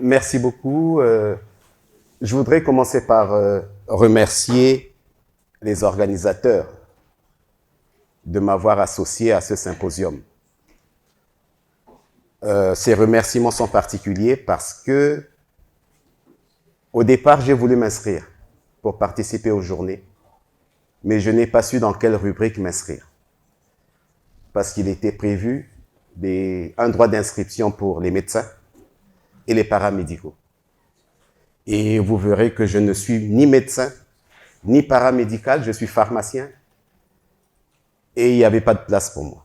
merci beaucoup. Je voudrais commencer par remercier les organisateurs de m'avoir associé à ce symposium. Ces remerciements sont particuliers parce que, au départ, j'ai voulu m'inscrire pour participer aux journées, mais je n'ai pas su dans quelle rubrique m'inscrire. Parce qu'il était prévu un droit d'inscription pour les médecins et les paramédicaux. Et vous verrez que je ne suis ni médecin, ni paramédical, je suis pharmacien. Et il n'y avait pas de place pour moi.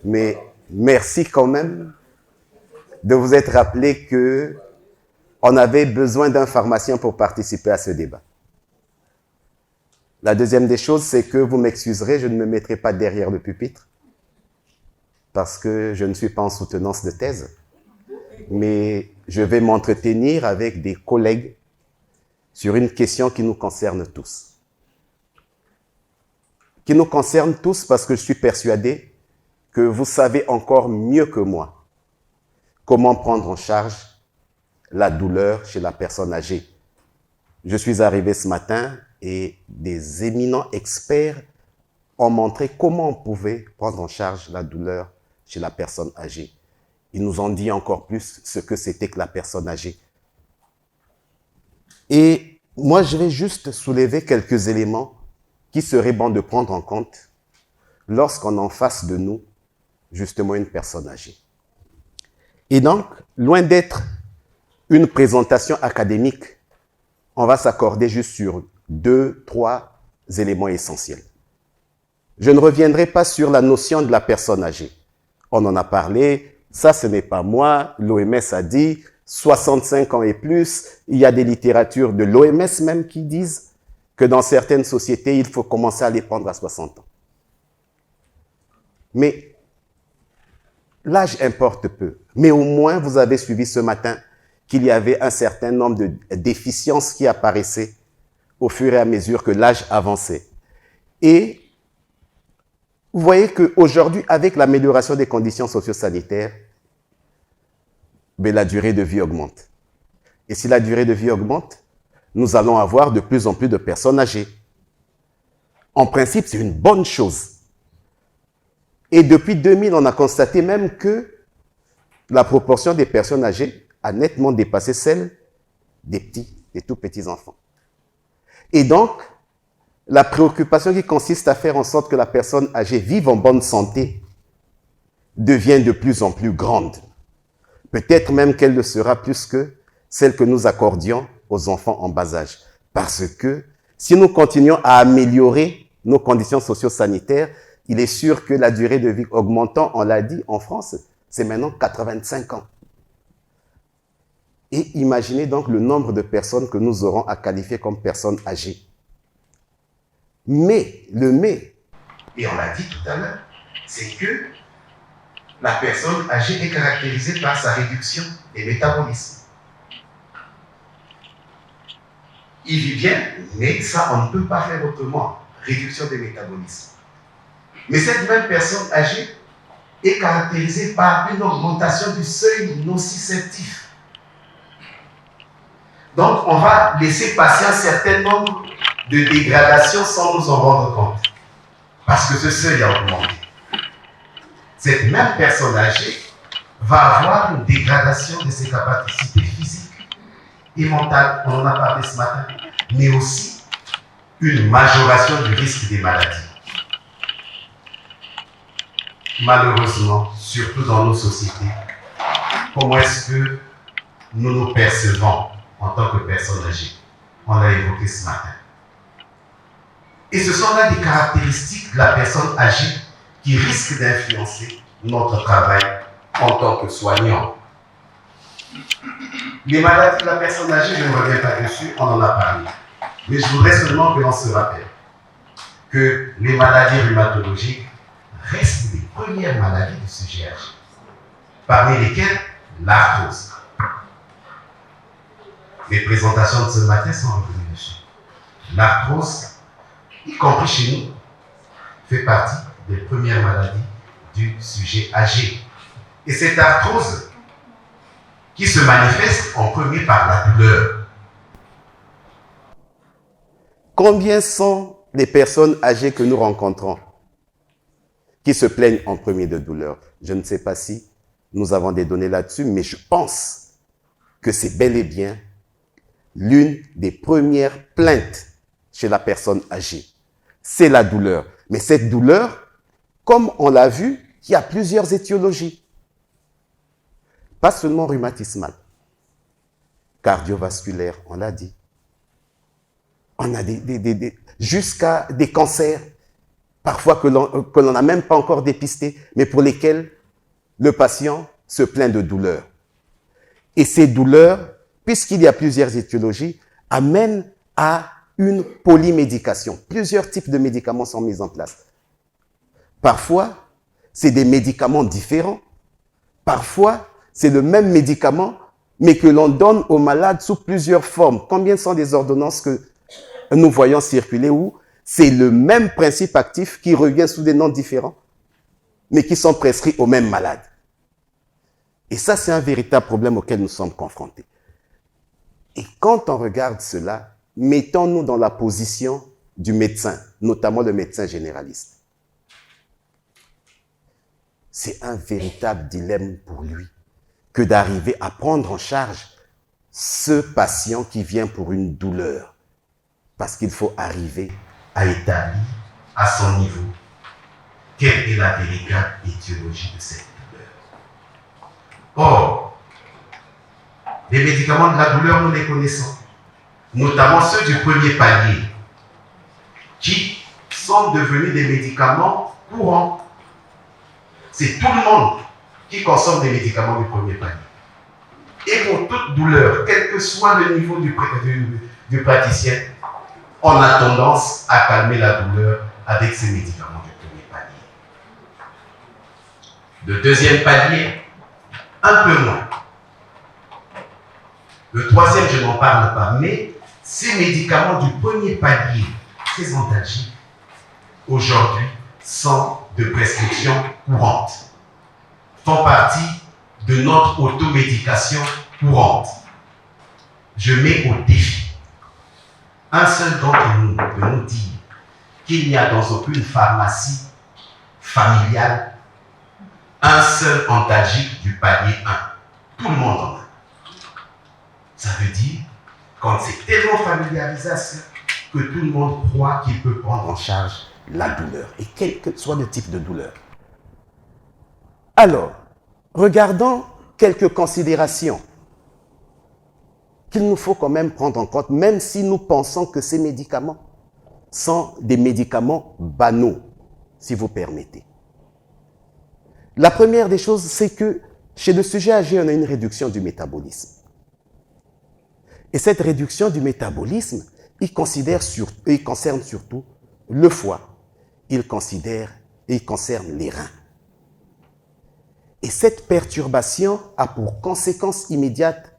Mais merci quand même de vous être rappelé qu'on avait besoin d'un pharmacien pour participer à ce débat. La deuxième des choses, c'est que vous m'excuserez, je ne me mettrai pas derrière le pupitre parce que je ne suis pas en soutenance de thèse, mais je vais m'entretenir avec des collègues sur une question qui nous concerne tous. Qui nous concerne tous parce que je suis persuadé que vous savez encore mieux que moi comment prendre en charge la douleur chez la personne âgée. Je suis arrivé ce matin et des éminents experts ont montré comment on pouvait prendre en charge la douleur chez la personne âgée. Ils nous ont dit encore plus ce que c'était que la personne âgée. Et moi, je vais juste soulever quelques éléments qui seraient bons de prendre en compte lorsqu'on a en face de nous, justement, une personne âgée. Et donc, loin d'être une présentation académique, on va s'accorder juste sur 2, 3 éléments essentiels. Je ne reviendrai pas sur la notion de la personne âgée. On en a parlé, ça ce n'est pas moi, l'OMS a dit 65 ans et plus, il y a des littératures de l'OMS même qui disent que dans certaines sociétés, il faut commencer à les prendre à 60 ans. Mais l'âge importe peu. Mais au moins, vous avez suivi ce matin qu'il y avait un certain nombre de déficiences qui apparaissaient au fur et à mesure que l'âge avançait. Et vous voyez qu'aujourd'hui, avec l'amélioration des conditions socio-sanitaires, la durée de vie augmente. Et si la durée de vie augmente, nous allons avoir de plus en plus de personnes âgées. En principe, c'est une bonne chose. Et depuis 2000, on a constaté même que la proportion des personnes âgées a nettement dépassé celle des tout petits enfants. Et donc, la préoccupation qui consiste à faire en sorte que la personne âgée vive en bonne santé devient de plus en plus grande. Peut-être même qu'elle le sera plus que celle que nous accordions aux enfants en bas âge. Parce que si nous continuons à améliorer nos conditions socio-sanitaires, il est sûr que la durée de vie augmentant, on l'a dit, en France, c'est maintenant 85 ans. Et imaginez donc le nombre de personnes que nous aurons à qualifier comme personnes âgées. Mais, et on l'a dit tout à l'heure, c'est que la personne âgée est caractérisée par sa réduction des métabolismes. Il vit bien, mais ça, on ne peut pas faire autrement. Réduction des métabolismes. Mais cette même personne âgée est caractérisée par une augmentation du seuil nociceptif. Donc, on va laisser passer un certain nombre de dégradations sans nous en rendre compte. Parce que ce seuil a augmenté. Cette même personne âgée va avoir une dégradation de ses capacités physiques et mentales, on en a parlé ce matin, mais aussi une majoration du risque des maladies. Malheureusement, surtout dans nos sociétés, comment est-ce que nous nous percevons en tant que personnes âgées? On l'a évoqué ce matin. Et ce sont là des caractéristiques de la personne âgée qui risquent d'influencer notre travail en tant que soignant. Les maladies de la personne âgée, je ne reviens pas dessus, on en a parlé. Mais je voudrais seulement que l'on se rappelle que les maladies rhumatologiques restent les premières maladies du sujet âgé, parmi lesquelles l'arthrose. Les présentations de ce matin sont revenues dessus. L'arthrose, y compris chez nous, fait partie des premières maladies du sujet âgé. Et cette arthrose qui se manifeste en premier par la douleur. Combien sont les personnes âgées que nous rencontrons qui se plaignent en premier de douleur? Je ne sais pas si nous avons des données là-dessus, mais je pense que c'est bel et bien l'une des premières plaintes chez la personne âgée. C'est la douleur. Mais cette douleur, comme on l'a vu, il y a plusieurs étiologies. Pas seulement rhumatismale, cardiovasculaire, on l'a dit. On a jusqu'à des cancers, parfois que l'on n'a même pas encore dépistés, mais pour lesquels le patient se plaint de douleur. Et ces douleurs, puisqu'il y a plusieurs étiologies, amènent à une polymédication. Plusieurs types de médicaments sont mis en place. Parfois, c'est des médicaments différents. Parfois, c'est le même médicament, mais que l'on donne aux malades sous plusieurs formes. Combien sont des ordonnances que nous voyons circuler où c'est le même principe actif qui revient sous des noms différents, mais qui sont prescrits aux mêmes malades. Et ça, c'est un véritable problème auquel nous sommes confrontés. Et quand on regarde cela, mettons-nous dans la position du médecin, notamment le médecin généraliste. C'est un véritable dilemme pour lui que d'arriver à prendre en charge ce patient qui vient pour une douleur. Parce qu'il faut arriver à établir à son niveau quelle est la véritable étiologie de cette douleur. Or, les médicaments de la douleur, nous les connaissons, notamment ceux du premier palier, qui sont devenus des médicaments courants. C'est tout le monde qui consomme des médicaments du premier palier. Et pour toute douleur, quel que soit le niveau du praticien, on a tendance à calmer la douleur avec ces médicaments du premier palier. Le deuxième palier, un peu moins. Le troisième, je n'en parle pas, mais ces médicaments du premier palier, ces antalgiques, aujourd'hui, sont de prescription courante, font partie de notre automédication courante. Je mets au défi un seul d'entre nous de nous dire qu'il n'y a dans aucune pharmacie familiale un seul antalgique du palier 1. Tout le monde en a. Ça veut dire qu'on s'est tellement familiarisé à cela que tout le monde croit qu'il peut prendre en charge la douleur, et quel que soit le type de douleur. Alors, regardons quelques considérations qu'il nous faut quand même prendre en compte, même si nous pensons que ces médicaments sont des médicaments banaux, si vous permettez. La première des choses, c'est que chez le sujet âgé, on a une réduction du métabolisme. Et cette réduction du métabolisme, il concerne surtout le foie. Il concerne les reins. Et cette perturbation a pour conséquence immédiate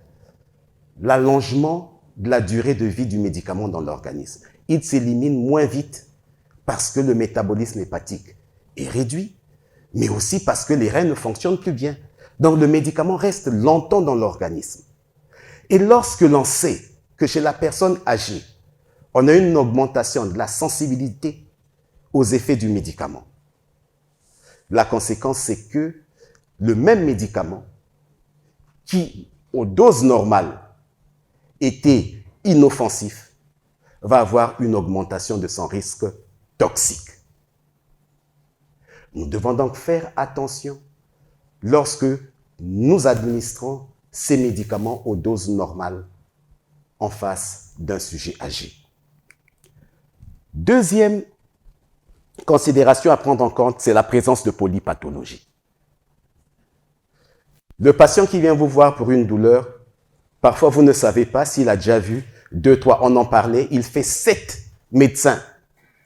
l'allongement de la durée de vie du médicament dans l'organisme. Il s'élimine moins vite parce que le métabolisme hépatique est réduit, mais aussi parce que les reins ne fonctionnent plus bien. Donc le médicament reste longtemps dans l'organisme. Et lorsque l'on sait que chez la personne âgée, on a une augmentation de la sensibilité aux effets du médicament, la conséquence, c'est que le même médicament qui, aux doses normales, était inoffensif, va avoir une augmentation de son risque toxique. Nous devons donc faire attention lorsque nous administrons ces médicaments aux doses normales en face d'un sujet âgé. Deuxième considération à prendre en compte, c'est la présence de polypathologie. Le patient qui vient vous voir pour une douleur, parfois vous ne savez pas s'il a déjà vu 2, 3, on en parlait, il fait 7 médecins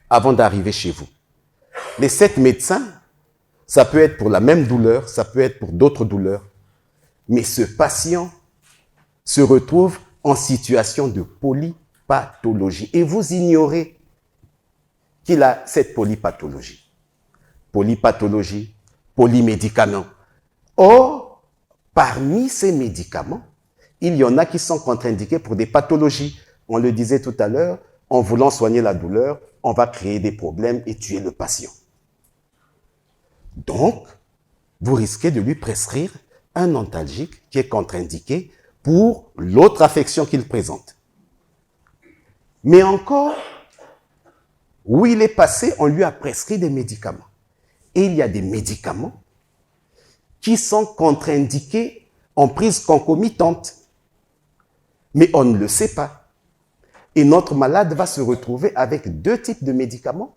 avant d'arriver chez vous. Les 7 médecins, ça peut être pour la même douleur, ça peut être pour d'autres douleurs, mais ce patient se retrouve en situation de polypathologie et vous ignorez qu'il a cette polypathologie. Polypathologie, polymédicament. Or, parmi ces médicaments, il y en a qui sont contre-indiqués pour des pathologies. On le disait tout à l'heure, en voulant soigner la douleur, on va créer des problèmes et tuer le patient. Donc, vous risquez de lui prescrire un antalgique qui est contre-indiqué pour l'autre affection qu'il présente. Mais encore, où il est passé, on lui a prescrit des médicaments. Et il y a des médicaments qui sont contre-indiqués en prise concomitante. Mais on ne le sait pas. Et notre malade va se retrouver avec 2 types de médicaments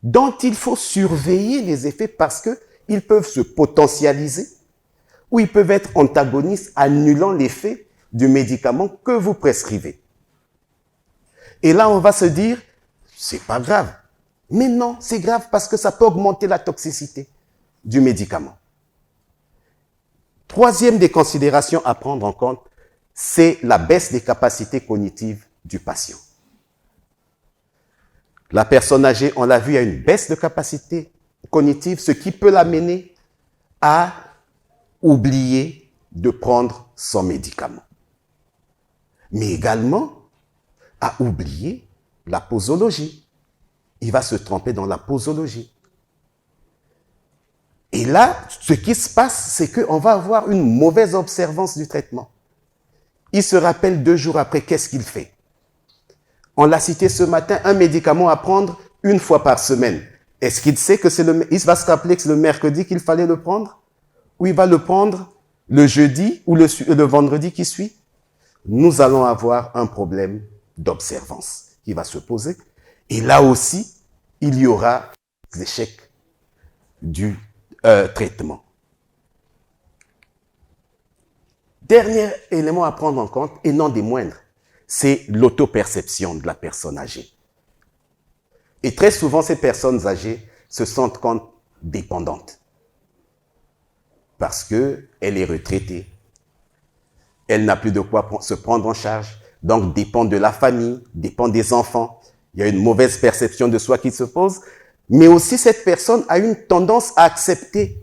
dont il faut surveiller les effets parce qu'ils peuvent se potentialiser ou ils peuvent être antagonistes, annulant l'effet du médicament que vous prescrivez. Et là, on va se dire, c'est pas grave. Mais non, c'est grave parce que ça peut augmenter la toxicité du médicament. 3e des considérations à prendre en compte, c'est la baisse des capacités cognitives du patient. La personne âgée, on l'a vu, a une baisse de capacité cognitive, ce qui peut l'amener à oublier de prendre son médicament. Mais également à oublier la posologie. Il va se tromper dans la posologie. Et là, ce qui se passe, c'est qu'on va avoir une mauvaise observance du traitement. Il se rappelle 2 jours après, qu'est-ce qu'il fait? On l'a cité ce matin, un médicament à prendre 1 fois par semaine. Est-ce qu'il sait que il va se rappeler que c'est le mercredi qu'il fallait le prendre? Ou il va le prendre le jeudi ou le vendredi qui suit? Nous allons avoir un problème d'observance qui va se poser. Et là aussi, il y aura des échecs du traitement. Dernier élément à prendre en compte, et non des moindres, c'est l'autoperception de la personne âgée. Et très souvent, ces personnes âgées se sentent dépendantes. Parce qu'elle est retraitée. Elle n'a plus de quoi se prendre en charge. Donc, dépend de la famille, dépend des enfants. Il y a une mauvaise perception de soi qui se pose. Mais aussi, cette personne a une tendance à accepter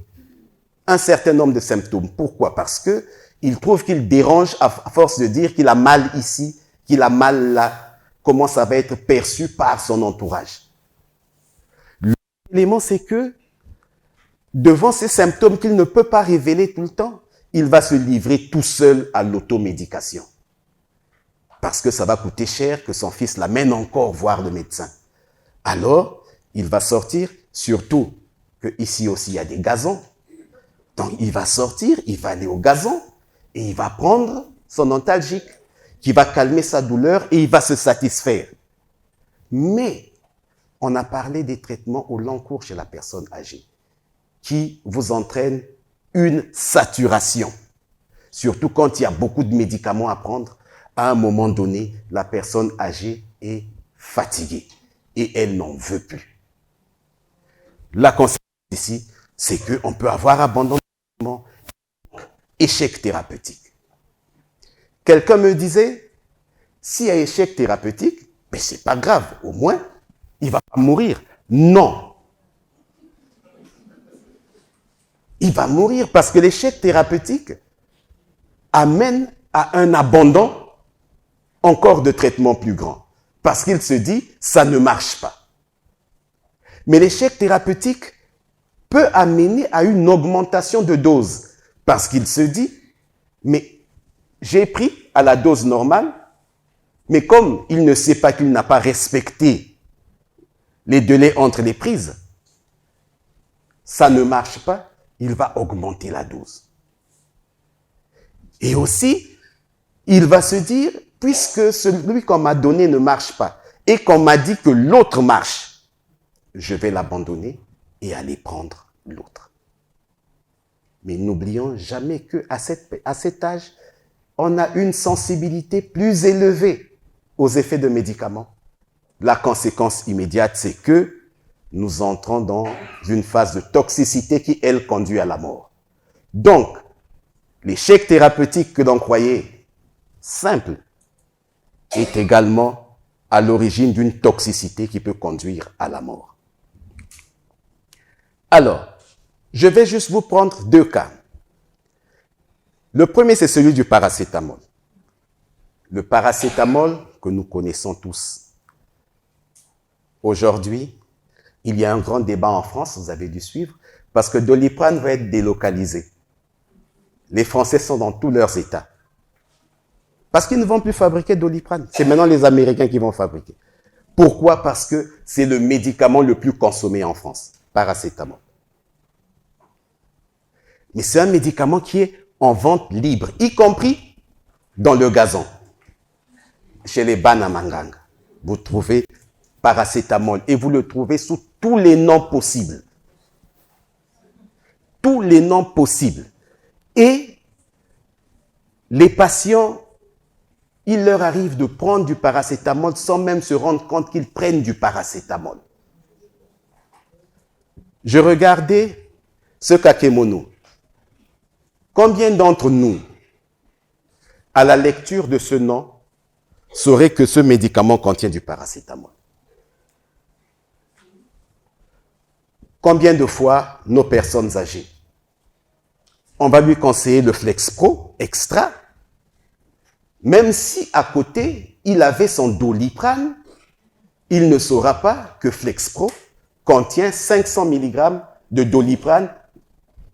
un certain nombre de symptômes. Pourquoi? Parce qu'il trouve qu'il dérange à force de dire qu'il a mal ici, qu'il a mal là. Comment ça va être perçu par son entourage. L'élément, c'est que devant ces symptômes qu'il ne peut pas révéler tout le temps, il va se livrer tout seul à l'automédication. Parce que ça va coûter cher que son fils l'amène encore voir le médecin. Alors, il va sortir, surtout qu'ici aussi il y a des gazons. Donc, il va sortir, il va aller au gazon et il va prendre son antalgique qui va calmer sa douleur et il va se satisfaire. Mais, on a parlé des traitements au long cours chez la personne âgée qui vous entraînent une saturation. Surtout quand il y a beaucoup de médicaments à prendre, à un moment donné, la personne âgée est fatiguée et elle n'en veut plus. La conséquence ici, c'est qu'on peut avoir abandonnement, échec thérapeutique. Quelqu'un me disait, s'il y a échec thérapeutique, mais c'est pas grave, au moins, il va pas mourir. Non. Il va mourir parce que l'échec thérapeutique amène à un abandon encore de traitement plus grand. Parce qu'il se dit, ça ne marche pas. Mais l'échec thérapeutique peut amener à une augmentation de dose. Parce qu'il se dit, mais j'ai pris à la dose normale, mais comme il ne sait pas qu'il n'a pas respecté les délais entre les prises, ça ne marche pas, il va augmenter la dose. Et aussi, il va se dire, puisque celui qu'on m'a donné ne marche pas, et qu'on m'a dit que l'autre marche, je vais l'abandonner et aller prendre l'autre. Mais n'oublions jamais qu'à cet âge, on a une sensibilité plus élevée aux effets de médicaments. La conséquence immédiate, c'est que nous entrons dans une phase de toxicité qui, elle, conduit à la mort. Donc, l'échec thérapeutique que l'on croyait simple est également à l'origine d'une toxicité qui peut conduire à la mort. Alors, je vais juste vous prendre 2 cas. Le premier, c'est celui du paracétamol. Le paracétamol que nous connaissons tous. Aujourd'hui, il y a un grand débat en France, vous avez dû suivre, parce que Doliprane va être délocalisé. Les Français sont dans tous leurs états. Parce qu'ils ne vont plus fabriquer Doliprane. C'est maintenant les Américains qui vont fabriquer. Pourquoi? Parce que c'est le médicament le plus consommé en France, paracétamol. Mais c'est un médicament qui est en vente libre, y compris dans le gazon. Chez les Banamangang, vous trouvez paracétamol et vous le trouvez sous tous les noms possibles. Tous les noms possibles. Et les patients, il leur arrive de prendre du paracétamol sans même se rendre compte qu'ils prennent du paracétamol. Je regardais ce kakemono. Combien d'entre nous, à la lecture de ce nom, sauraient que ce médicament contient du paracétamol? Combien de fois nos personnes âgées, on va lui conseiller le Flexpro Extra, même si à côté, il avait son Doliprane, il ne saura pas que Flexpro contient 500 mg de Doliprane,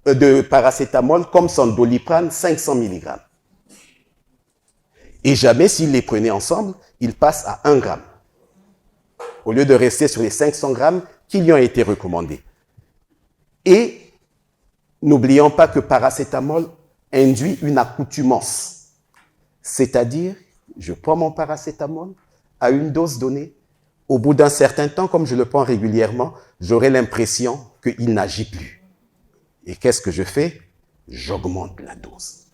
de paracétamol, comme son Doliprane 500 mg. Et jamais, s'il les prenait ensemble, il passe à 1 gramme, au lieu de rester sur les 500 grammes qui lui ont été recommandés. Et n'oublions pas que paracétamol induit une accoutumance. C'est-à-dire, je prends mon paracétamol à une dose donnée. Au bout d'un certain temps, comme je le prends régulièrement, j'aurai l'impression qu'il n'agit plus. Et qu'est-ce que je fais? J'augmente la dose.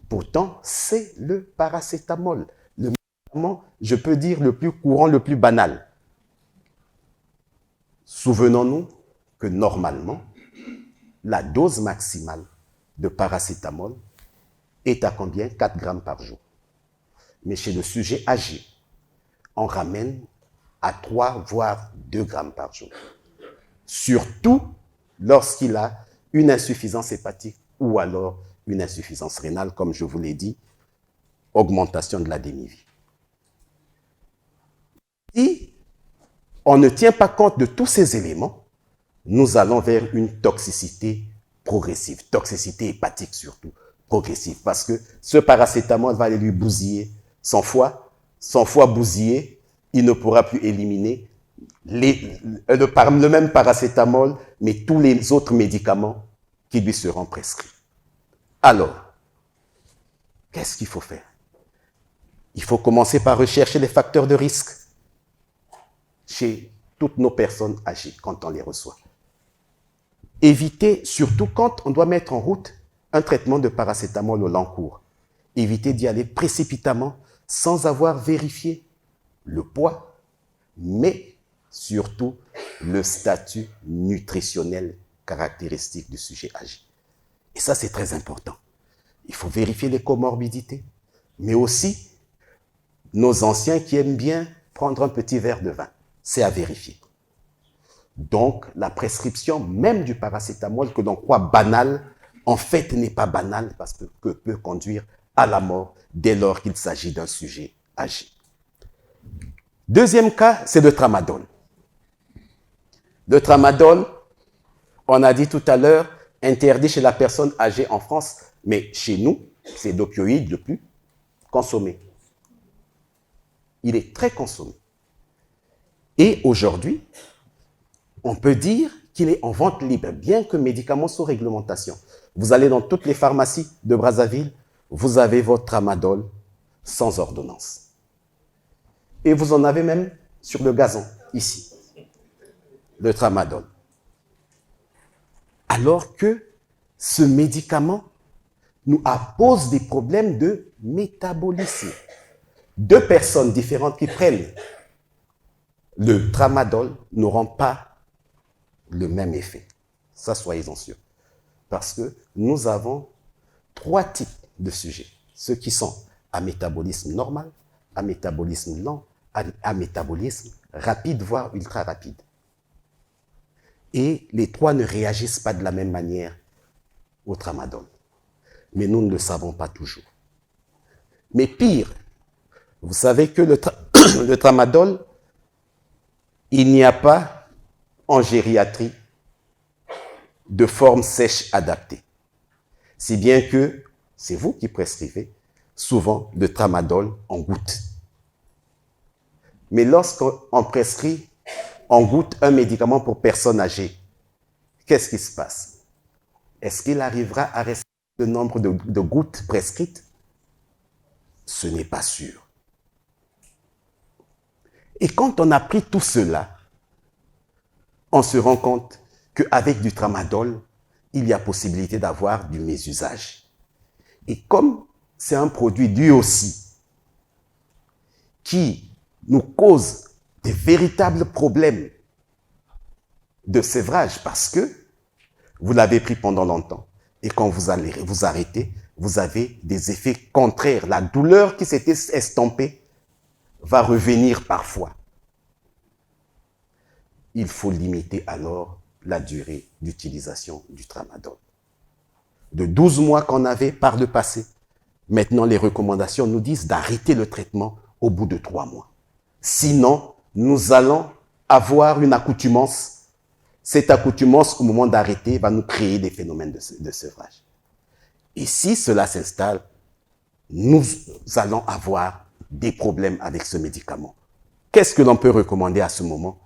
Pourtant, c'est le paracétamol. Le médicament, je peux dire, le plus courant, le plus banal. Souvenons-nous que normalement, la dose maximale de paracétamol est à combien? 4 grammes par jour. Mais chez le sujet âgé, on ramène à 3 voire 2 grammes par jour. Surtout lorsqu'il a une insuffisance hépatique ou alors une insuffisance rénale, comme je vous l'ai dit, augmentation de la demi-vie. Si on ne tient pas compte de tous ces éléments, nous allons vers une toxicité progressive, toxicité hépatique surtout, progressive, parce que ce paracétamol va aller lui bousiller son foie bousillé, il ne pourra plus éliminer le même paracétamol, mais tous les autres médicaments qui lui seront prescrits. Alors, qu'est-ce qu'il faut faire? Il faut commencer par rechercher les facteurs de risque chez toutes nos personnes âgées quand on les reçoit. Éviter, surtout quand on doit mettre en route un traitement de paracétamol au long cours, éviter d'y aller précipitamment sans avoir vérifié le poids, mais surtout le statut nutritionnel caractéristique du sujet âgé. Et ça, c'est très important. Il faut vérifier les comorbidités, mais aussi nos anciens qui aiment bien prendre un petit verre de vin. C'est à vérifier. Donc, la prescription même du paracétamol que l'on croit banal, en fait n'est pas banal parce que peut conduire à la mort dès lors qu'il s'agit d'un sujet âgé. Deuxième cas, c'est le tramadol. Le tramadol, on a dit tout à l'heure, interdit chez la personne âgée en France, mais chez nous, c'est l'opioïde le plus consommé. Il est très consommé. Et aujourd'hui, on peut dire qu'il est en vente libre, bien que médicament sous réglementation. Vous allez dans toutes les pharmacies de Brazzaville, vous avez votre tramadol sans ordonnance. Et vous en avez même sur le gazon, ici, le tramadol. Alors que ce médicament nous pose des problèmes de métabolisme. Deux personnes différentes qui prennent le tramadol n'auront pas le même effet. Ça, soyez-en sûrs. Parce que nous avons 3 types de sujets. Ceux qui sont à métabolisme normal, à métabolisme lent, à métabolisme rapide, voire ultra rapide. Et les 3 ne réagissent pas de la même manière au tramadol. Mais nous ne le savons pas toujours. Mais pire, vous savez que le tramadol, il n'y a pas en gériatrie de forme sèche adaptée. Si bien que c'est vous qui prescrivez souvent le tramadol en gouttes. Mais lorsqu'on prescrit en gouttes un médicament pour personnes âgées, qu'est-ce qui se passe? Est-ce qu'il arrivera à respecter le nombre de gouttes prescrites? Ce n'est pas sûr. Et quand on a pris tout cela, on se rend compte qu'avec du tramadol, il y a possibilité d'avoir du mésusage. Et comme c'est un produit lui aussi qui nous cause des véritables problèmes de sévrage parce que vous l'avez pris pendant longtemps et quand vous allez vous arrêter, vous avez des effets contraires. La douleur qui s'était estompée va revenir parfois. Il faut limiter alors la durée d'utilisation du tramadol. De 12 mois qu'on avait par le passé, maintenant les recommandations nous disent d'arrêter le traitement au bout de 3 mois. Sinon, nous allons avoir une accoutumance. Cette accoutumance, au moment d'arrêter, va nous créer des phénomènes de sevrage. Et si cela s'installe, nous allons avoir des problèmes avec ce médicament. Qu'est-ce que l'on peut recommander à ce moment?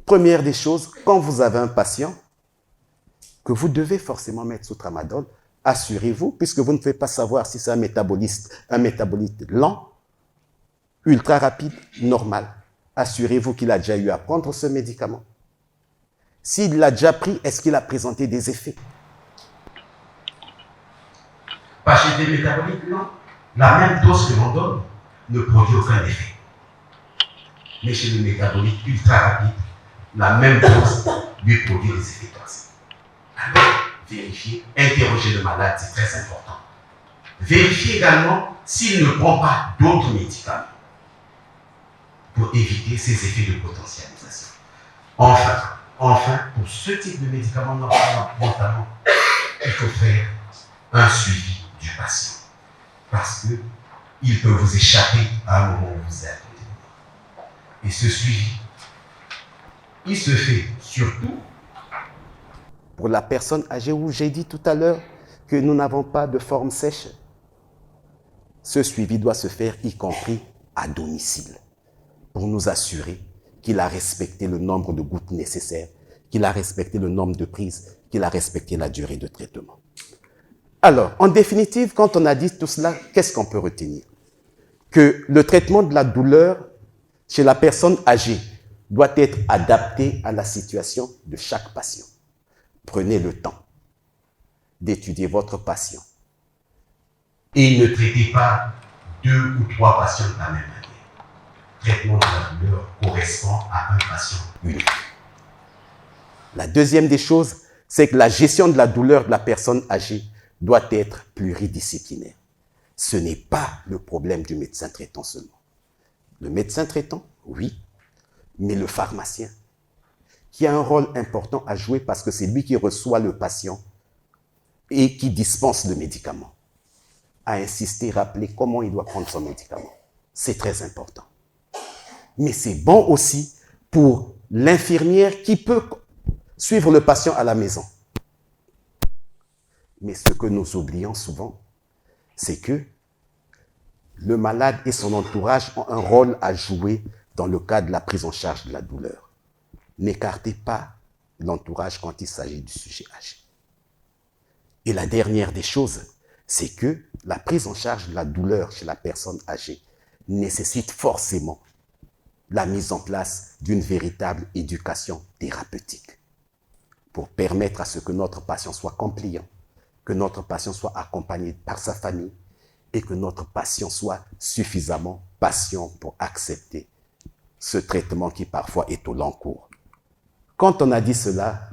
Première des choses, quand vous avez un patient que vous devez forcément mettre sous tramadol, assurez-vous, puisque vous ne pouvez pas savoir si c'est un métabolite lent, ultra rapide, normal. Assurez-vous qu'il a déjà eu à prendre ce médicament. S'il l'a déjà pris, est-ce qu'il a présenté des effets? Pas chez des métabolites lents. La même dose que l'on donne ne produit aucun effet. Mais chez le métabolite ultra rapide, la même dose lui produit des effets toxiques. Alors, vérifiez, interrogez le malade, c'est très important. Vérifiez également s'il ne prend pas d'autres médicaments pour éviter ces effets de potentialisation. Enfin, pour ce type de médicament, notamment, il faut faire un suivi du patient. Parce qu'il peut vous échapper à un moment où vous êtes. Et ce suivi, il se fait surtout pour la personne âgée où j'ai dit tout à l'heure que nous n'avons pas de forme sèche. Ce suivi doit se faire y compris à domicile pour nous assurer qu'il a respecté le nombre de gouttes nécessaires, qu'il a respecté le nombre de prises, qu'il a respecté la durée de traitement. Alors, en définitive, quand on a dit tout cela, qu'est-ce qu'on peut retenir? Que le traitement de la douleur chez la personne âgée doit être adapté à la situation de chaque patient. Prenez le temps d'étudier votre patient et ne traitez pas 2 ou 3 patients de la même manière. Le traitement de la douleur correspond à un patient unique. La deuxième des choses, c'est que la gestion de la douleur de la personne âgée doit être pluridisciplinaire. Ce n'est pas le problème du médecin traitant seulement. Le médecin traitant, oui, mais le pharmacien, qui a un rôle important à jouer parce que c'est lui qui reçoit le patient et qui dispense le médicament, a insisté, rappeler comment il doit prendre son médicament. C'est très important. Mais c'est bon aussi pour l'infirmière qui peut suivre le patient à la maison. Mais ce que nous oublions souvent, c'est que le malade et son entourage ont un rôle à jouer dans le cadre de la prise en charge de la douleur. N'écartez pas l'entourage quand il s'agit du sujet âgé. Et la dernière des choses, c'est que la prise en charge de la douleur chez la personne âgée nécessite forcément la mise en place d'une véritable éducation thérapeutique pour permettre à ce que notre patient soit compliant, que notre patient soit accompagné par sa famille et que notre patient soit suffisamment patient pour accepter ce traitement qui parfois est au long cours. Quand on a dit cela,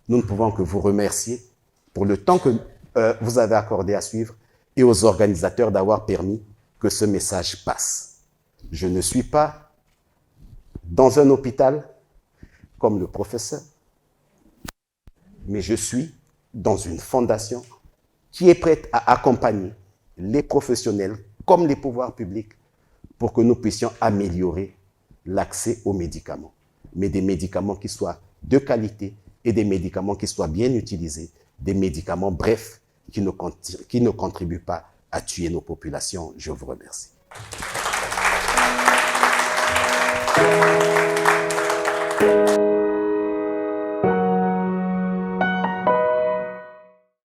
nous ne pouvons que vous remercier pour le temps que vous avez accordé à suivre et aux organisateurs d'avoir permis que ce message passe. Je ne suis pas dans un hôpital comme le professeur, mais je suis dans une fondation qui est prête à accompagner les professionnels comme les pouvoirs publics pour que nous puissions améliorer l'accès aux médicaments. Mais des médicaments qui soient de qualité et des médicaments qui soient bien utilisés, des médicaments, bref, qui ne contribuent pas à tuer nos populations. Je vous remercie.